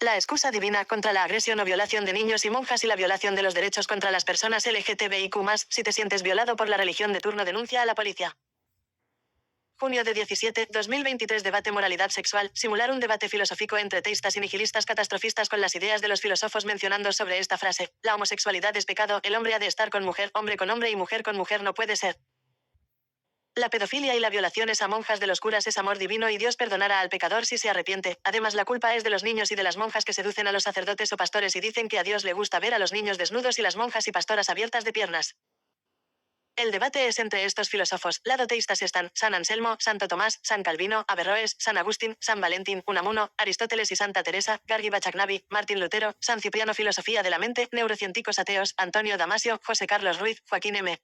La excusa divina contra la agresión o violación de niños y monjas y la violación de los derechos contra las personas LGTBIQ+, si te sientes violado por la religión de turno, denuncia a la policía. Junio de 2023 Debate moralidad sexual, simular un debate filosófico entre teístas y nihilistas catastrofistas con las ideas de los filósofos mencionando sobre esta frase: la homosexualidad es pecado, el hombre ha de estar con mujer, hombre con hombre y mujer con mujer no puede ser. La pedofilia y la violación a monjas de los curas es amor divino y Dios perdonará al pecador si se arrepiente. Además, la culpa es de los niños y de las monjas que seducen a los sacerdotes o pastores y dicen que a Dios le gusta ver a los niños desnudos y las monjas y pastoras abiertas de piernas. El debate es entre estos filósofos. Lado teístas están San Anselmo, Santo Tomás, San Calvino, Averroes, San Agustín, San Valentín, Unamuno, Aristóteles y Santa Teresa, Gargi Bachagnavi, Martín Lutero, San Cipriano, Filosofía de la mente, neurocientíficos ateos, Antonio Damasio, José Carlos Ruiz, Joaquín M.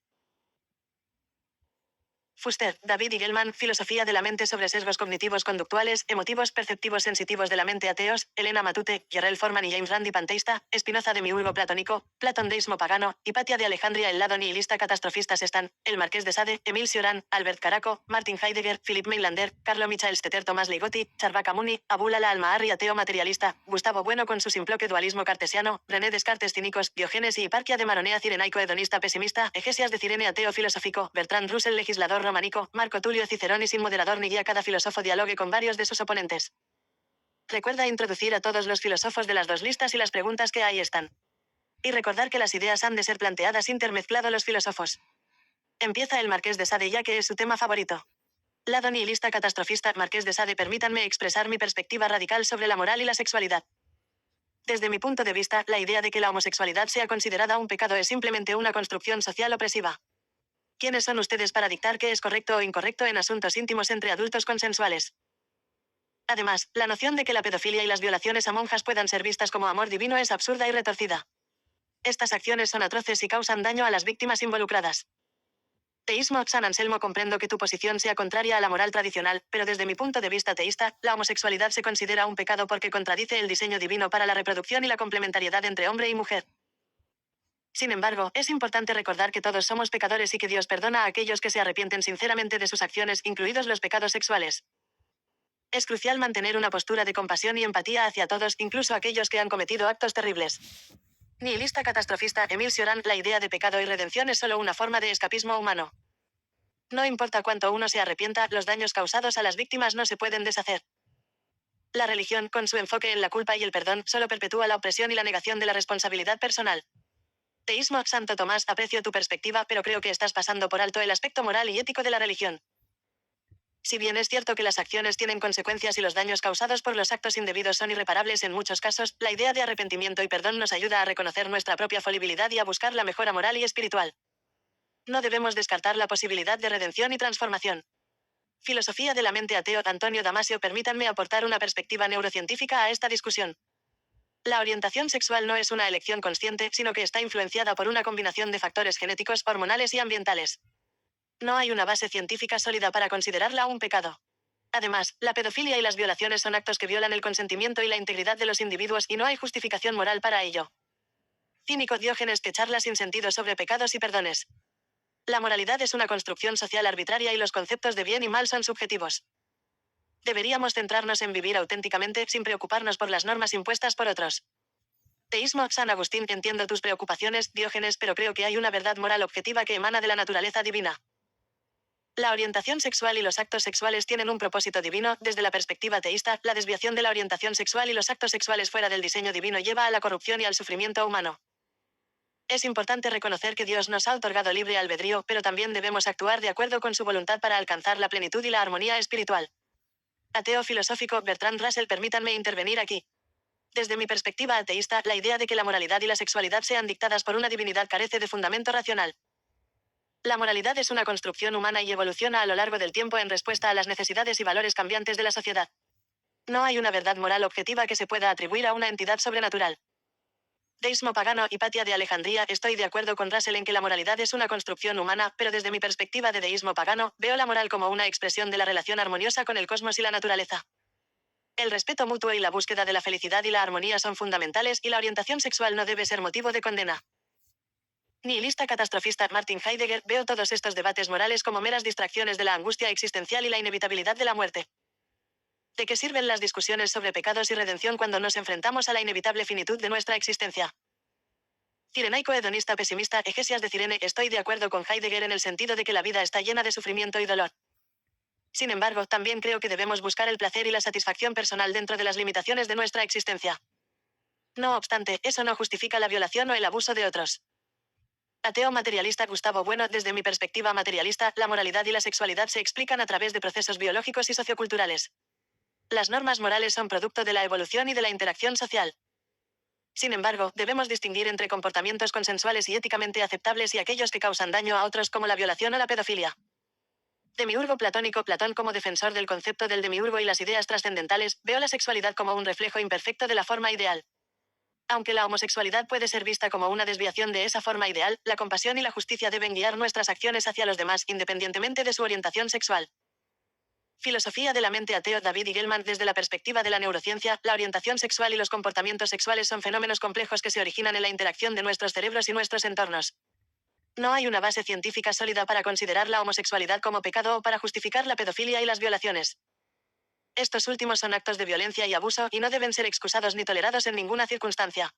Fuster, David Igelman, Filosofía de la mente sobre sesgos cognitivos conductuales, emotivos perceptivos sensitivos de la mente ateos, Elena Matute, Gerald Forman y James Randi panteísta, Spinoza de miurgo platónico, Platón deísmo pagano, Hipatia de Alejandría. El lado nihilista catastrofistas están el Marqués de Sade, Emil Cioran, Albert Caraco, Martin Heidegger, Philip Meilander, Carlo Michael Stetter, Tomás Ligotti, Charvaka Muni, Abulala al-Maarri ateo materialista, Gustavo Bueno con su simploque dualismo cartesiano, René Descartes cínicos, Diógenes y Hiparquia de Maronea cirenaico hedonista pesimista, Egesias de Cirene ateo filosófico, Bertrand Russell legislador románico, Marco Tulio Cicerón y sin moderador ni guía. Cada filósofo dialogue con varios de sus oponentes. Recuerda introducir a todos los filósofos de las dos listas y las preguntas que ahí están. Y recordar que las ideas han de ser planteadas intermezclado los filósofos. Empieza el Marqués de Sade ya que es su tema favorito. Lado nihilista catastrofista, Marqués de Sade. Permítanme expresar mi perspectiva radical sobre la moral y la sexualidad. Desde mi punto de vista, la idea de que la homosexualidad sea considerada un pecado es simplemente una construcción social opresiva. ¿Quiénes son ustedes para dictar qué es correcto o incorrecto en asuntos íntimos entre adultos consensuales? Además, la noción de que la pedofilia y las violaciones a monjas puedan ser vistas como amor divino es absurda y retorcida. Estas acciones son atroces y causan daño a las víctimas involucradas. Teísmo. San Anselmo. Comprendo que tu posición sea contraria a la moral tradicional, pero desde mi punto de vista teísta, la homosexualidad se considera un pecado porque contradice el diseño divino para la reproducción y la complementariedad entre hombre y mujer. Sin embargo, es importante recordar que todos somos pecadores y que Dios perdona a aquellos que se arrepienten sinceramente de sus acciones, incluidos los pecados sexuales. Es crucial mantener una postura de compasión y empatía hacia todos, incluso aquellos que han cometido actos terribles. Nihilista catastrofista, Emil Cioran. La idea de pecado y redención es solo una forma de escapismo humano. No importa cuánto uno se arrepienta, los daños causados a las víctimas no se pueden deshacer. La religión, con su enfoque en la culpa y el perdón, solo perpetúa la opresión y la negación de la responsabilidad personal. Teísmo. Santo Tomás. Aprecio tu perspectiva, pero creo que estás pasando por alto el aspecto moral y ético de la religión. Si bien es cierto que las acciones tienen consecuencias y los daños causados por los actos indebidos son irreparables en muchos casos, la idea de arrepentimiento y perdón nos ayuda a reconocer nuestra propia falibilidad y a buscar la mejora moral y espiritual. No debemos descartar la posibilidad de redención y transformación. Filosofía de la mente ateo. Antonio Damasio. Permítanme aportar una perspectiva neurocientífica a esta discusión. La orientación sexual no es una elección consciente, sino que está influenciada por una combinación de factores genéticos, hormonales y ambientales. No hay una base científica sólida para considerarla un pecado. Además, la pedofilia y las violaciones son actos que violan el consentimiento y la integridad de los individuos y no hay justificación moral para ello. Cínico. Diógenes que charla sin sentido sobre pecados y perdones. La moralidad es una construcción social arbitraria y los conceptos de bien y mal son subjetivos. Deberíamos centrarnos en vivir auténticamente, sin preocuparnos por las normas impuestas por otros. Teísmo. San Agustín. Entiendo tus preocupaciones, Diógenes, pero creo que hay una verdad moral objetiva que emana de la naturaleza divina. La orientación sexual y los actos sexuales tienen un propósito divino. Desde la perspectiva teísta, la desviación de la orientación sexual y los actos sexuales fuera del diseño divino lleva a la corrupción y al sufrimiento humano. Es importante reconocer que Dios nos ha otorgado libre albedrío, pero también debemos actuar de acuerdo con su voluntad para alcanzar la plenitud y la armonía espiritual. Ateo filosófico. Bertrand Russell. Permítanme intervenir aquí. Desde mi perspectiva ateísta, la idea de que la moralidad y la sexualidad sean dictadas por una divinidad carece de fundamento racional. La moralidad es una construcción humana y evoluciona a lo largo del tiempo en respuesta a las necesidades y valores cambiantes de la sociedad. No hay una verdad moral objetiva que se pueda atribuir a una entidad sobrenatural. Deísmo pagano. Hipatia de Alejandría. Estoy de acuerdo con Russell en que la moralidad es una construcción humana, pero desde mi perspectiva de deísmo pagano, veo la moral como una expresión de la relación armoniosa con el cosmos y la naturaleza. El respeto mutuo y la búsqueda de la felicidad y la armonía son fundamentales y la orientación sexual no debe ser motivo de condena. Nihilista catastrofista. Martin Heidegger. Veo todos estos debates morales como meras distracciones de la angustia existencial y la inevitabilidad de la muerte. ¿De qué sirven las discusiones sobre pecados y redención cuando nos enfrentamos a la inevitable finitud de nuestra existencia? Cirenaico hedonista pesimista Egesias de Cirene. Estoy de acuerdo con Heidegger en el sentido de que la vida está llena de sufrimiento y dolor. Sin embargo, también creo que debemos buscar el placer y la satisfacción personal dentro de las limitaciones de nuestra existencia. No obstante, eso no justifica la violación o el abuso de otros. Ateo materialista Gustavo Bueno. Desde mi perspectiva materialista, la moralidad y la sexualidad se explican a través de procesos biológicos y socioculturales. Las normas morales son producto de la evolución y de la interacción social. Sin embargo, debemos distinguir entre comportamientos consensuales y éticamente aceptables y aquellos que causan daño a otros como la violación o la pedofilia. Demiurgo platónico. Platón, como defensor del concepto del demiurgo y las ideas trascendentales, veo la sexualidad como un reflejo imperfecto de la forma ideal. Aunque la homosexualidad puede ser vista como una desviación de esa forma ideal, la compasión y la justicia deben guiar nuestras acciones hacia los demás independientemente de su orientación sexual. Filosofía de la mente ateo David Igelman. Desde la perspectiva de la neurociencia, la orientación sexual y los comportamientos sexuales son fenómenos complejos que se originan en la interacción de nuestros cerebros y nuestros entornos. No hay una base científica sólida para considerar la homosexualidad como pecado o para justificar la pedofilia y las violaciones. Estos últimos son actos de violencia y abuso y no deben ser excusados ni tolerados en ninguna circunstancia.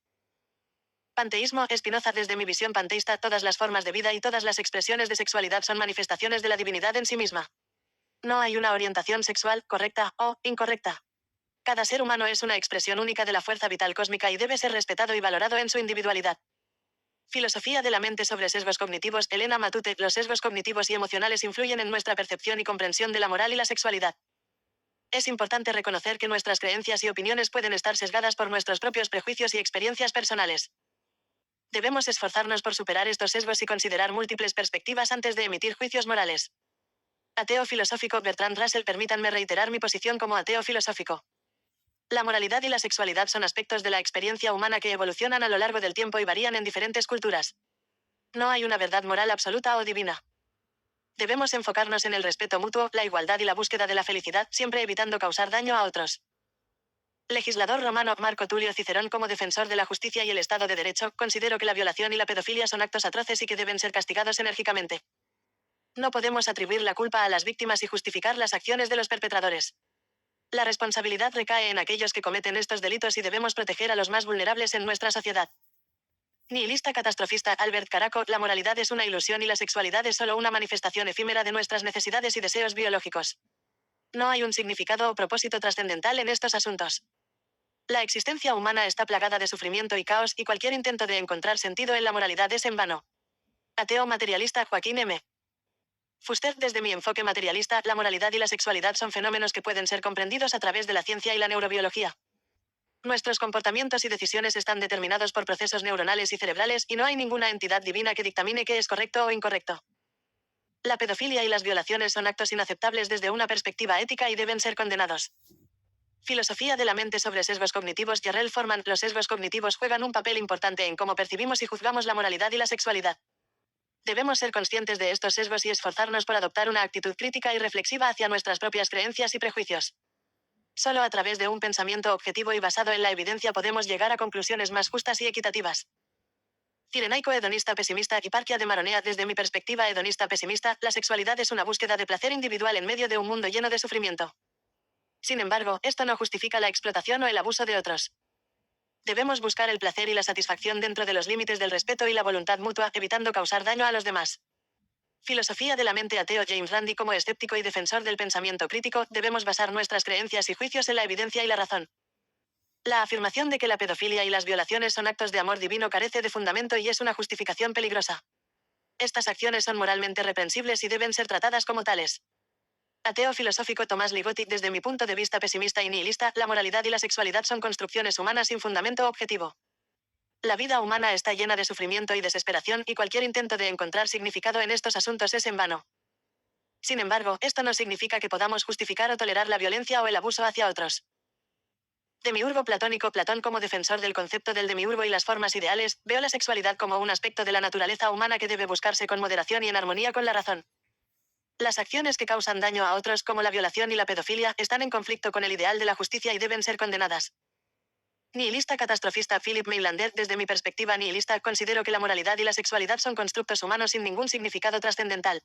Panteísmo. Spinoza. Desde mi visión panteísta, todas las formas de vida y todas las expresiones de sexualidad son manifestaciones de la divinidad en sí misma. No hay una orientación sexual, correcta o incorrecta. Cada ser humano es una expresión única de la fuerza vital cósmica y debe ser respetado y valorado en su individualidad. Filosofía de la mente sobre sesgos cognitivos. Elena Matute. Los sesgos cognitivos y emocionales influyen en nuestra percepción y comprensión de la moral y la sexualidad. Es importante reconocer que nuestras creencias y opiniones pueden estar sesgadas por nuestros propios prejuicios y experiencias personales. Debemos esforzarnos por superar estos sesgos y considerar múltiples perspectivas antes de emitir juicios morales. Ateo filosófico. Bertrand Russell. Permítanme reiterar mi posición como ateo filosófico. La moralidad y la sexualidad son aspectos de la experiencia humana que evolucionan a lo largo del tiempo y varían en diferentes culturas. No hay una verdad moral absoluta o divina. Debemos enfocarnos en el respeto mutuo, la igualdad y la búsqueda de la felicidad, siempre evitando causar daño a otros. Legislador romano Marco Tulio Cicerón. Como defensor de la justicia y el Estado de Derecho, considero que la violación y la pedofilia son actos atroces y que deben ser castigados enérgicamente. No podemos atribuir la culpa a las víctimas y justificar las acciones de los perpetradores. La responsabilidad recae en aquellos que cometen estos delitos y debemos proteger a los más vulnerables en nuestra sociedad. Nihilista catastrofista Albert Caraco. La moralidad es una ilusión y la sexualidad es solo una manifestación efímera de nuestras necesidades y deseos biológicos. No hay un significado o propósito trascendental en estos asuntos. La existencia humana está plagada de sufrimiento y caos y cualquier intento de encontrar sentido en la moralidad es en vano. Ateo materialista Joaquín M. Fuster. Desde mi enfoque materialista, la moralidad y la sexualidad son fenómenos que pueden ser comprendidos a través de la ciencia y la neurobiología. Nuestros comportamientos y decisiones están determinados por procesos neuronales y cerebrales y no hay ninguna entidad divina que dictamine qué es correcto o incorrecto. La pedofilia y las violaciones son actos inaceptables desde una perspectiva ética y deben ser condenados. Filosofía de la mente sobre sesgos cognitivos. Jarrell Forman. Los sesgos cognitivos juegan un papel importante en cómo percibimos y juzgamos la moralidad y la sexualidad. Debemos ser conscientes de estos sesgos y esforzarnos por adoptar una actitud crítica y reflexiva hacia nuestras propias creencias y prejuicios. Solo a través de un pensamiento objetivo y basado en la evidencia podemos llegar a conclusiones más justas y equitativas. Cirenaico hedonista pesimista Hiparquia de Maronea. Desde mi perspectiva hedonista pesimista, la sexualidad es una búsqueda de placer individual en medio de un mundo lleno de sufrimiento. Sin embargo, esto no justifica la explotación o el abuso de otros. Debemos buscar el placer y la satisfacción dentro de los límites del respeto y la voluntad mutua, evitando causar daño a los demás. Filosofía de la mente ateo James Randi. Como escéptico y defensor del pensamiento crítico, debemos basar nuestras creencias y juicios en la evidencia y la razón. La afirmación de que la pedofilia y las violaciones son actos de amor divino carece de fundamento y es una justificación peligrosa. Estas acciones son moralmente reprensibles y deben ser tratadas como tales. Ateo filosófico Tomás Ligotti. Desde mi punto de vista pesimista y nihilista, la moralidad y la sexualidad son construcciones humanas sin fundamento objetivo. La vida humana está llena de sufrimiento y desesperación y cualquier intento de encontrar significado en estos asuntos es en vano. Sin embargo, esto no significa que podamos justificar o tolerar la violencia o el abuso hacia otros. Demiurgo platónico. Platón. Como defensor del concepto del demiurgo y las formas ideales, veo la sexualidad como un aspecto de la naturaleza humana que debe buscarse con moderación y en armonía con la razón. Las acciones que causan daño a otros, como la violación y la pedofilia, están en conflicto con el ideal de la justicia y deben ser condenadas. Nihilista catastrofista Philip Mailander. Desde mi perspectiva nihilista, considero que la moralidad y la sexualidad son constructos humanos sin ningún significado trascendental.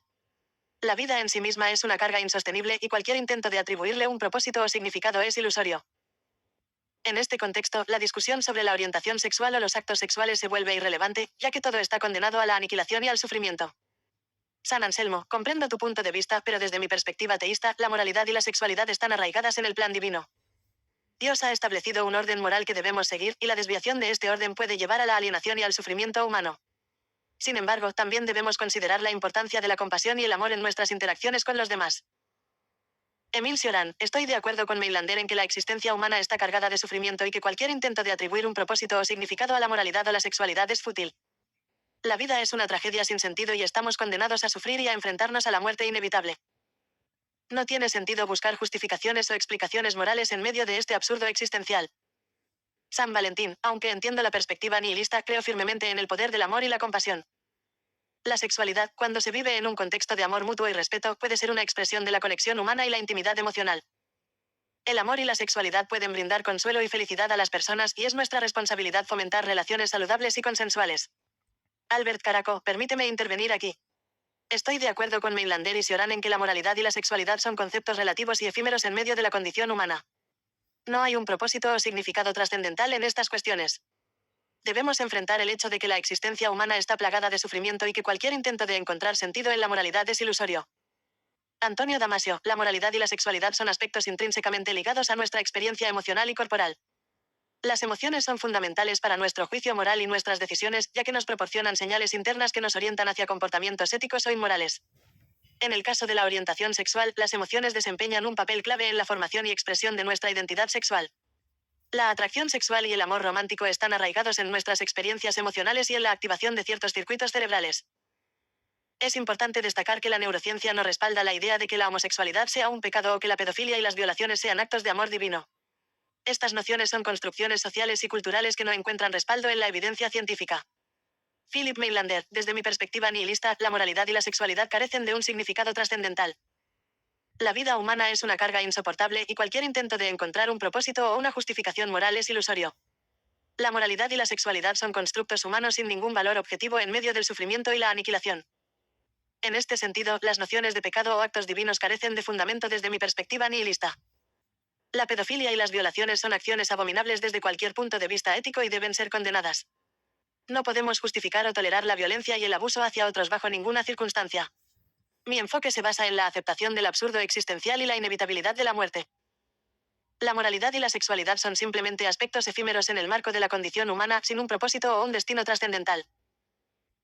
La vida en sí misma es una carga insostenible y cualquier intento de atribuirle un propósito o significado es ilusorio. En este contexto, la discusión sobre la orientación sexual o los actos sexuales se vuelve irrelevante, ya que todo está condenado a la aniquilación y al sufrimiento. San Anselmo, comprendo tu punto de vista, pero desde mi perspectiva teísta, la moralidad y la sexualidad están arraigadas en el plan divino. Dios ha establecido un orden moral que debemos seguir, y la desviación de este orden puede llevar a la alienación y al sufrimiento humano. Sin embargo, también debemos considerar la importancia de la compasión y el amor en nuestras interacciones con los demás. Émile Cioran, estoy de acuerdo con Meilander en que la existencia humana está cargada de sufrimiento y que cualquier intento de atribuir un propósito o significado a la moralidad o la sexualidad es fútil. La vida es una tragedia sin sentido y estamos condenados a sufrir y a enfrentarnos a la muerte inevitable. No tiene sentido buscar justificaciones o explicaciones morales en medio de este absurdo existencial. San Valentín, aunque entiendo la perspectiva nihilista, creo firmemente en el poder del amor y la compasión. La sexualidad, cuando se vive en un contexto de amor mutuo y respeto, puede ser una expresión de la conexión humana y la intimidad emocional. El amor y la sexualidad pueden brindar consuelo y felicidad a las personas y es nuestra responsabilidad fomentar relaciones saludables y consensuales. Albert Caraco, permíteme intervenir aquí. Estoy de acuerdo con Meilander y Cioran en que la moralidad y la sexualidad son conceptos relativos y efímeros en medio de la condición humana. No hay un propósito o significado trascendental en estas cuestiones. Debemos enfrentar el hecho de que la existencia humana está plagada de sufrimiento y que cualquier intento de encontrar sentido en la moralidad es ilusorio. Antonio Damasio, la moralidad y la sexualidad son aspectos intrínsecamente ligados a nuestra experiencia emocional y corporal. Las emociones son fundamentales para nuestro juicio moral y nuestras decisiones, ya que nos proporcionan señales internas que nos orientan hacia comportamientos éticos o inmorales. En el caso de la orientación sexual, las emociones desempeñan un papel clave en la formación y expresión de nuestra identidad sexual. La atracción sexual y el amor romántico están arraigados en nuestras experiencias emocionales y en la activación de ciertos circuitos cerebrales. Es importante destacar que la neurociencia no respalda la idea de que la homosexualidad sea un pecado o que la pedofilia y las violaciones sean actos de amor divino. Estas nociones son construcciones sociales y culturales que no encuentran respaldo en la evidencia científica. Philip Meilander, desde mi perspectiva nihilista, la moralidad y la sexualidad carecen de un significado trascendental. La vida humana es una carga insoportable y cualquier intento de encontrar un propósito o una justificación moral es ilusorio. La moralidad y la sexualidad son constructos humanos sin ningún valor objetivo en medio del sufrimiento y la aniquilación. En este sentido, las nociones de pecado o actos divinos carecen de fundamento desde mi perspectiva nihilista. La pedofilia y las violaciones son acciones abominables desde cualquier punto de vista ético y deben ser condenadas. No podemos justificar o tolerar la violencia y el abuso hacia otros bajo ninguna circunstancia. Mi enfoque se basa en la aceptación del absurdo existencial y la inevitabilidad de la muerte. La moralidad y la sexualidad son simplemente aspectos efímeros en el marco de la condición humana, sin un propósito o un destino trascendental.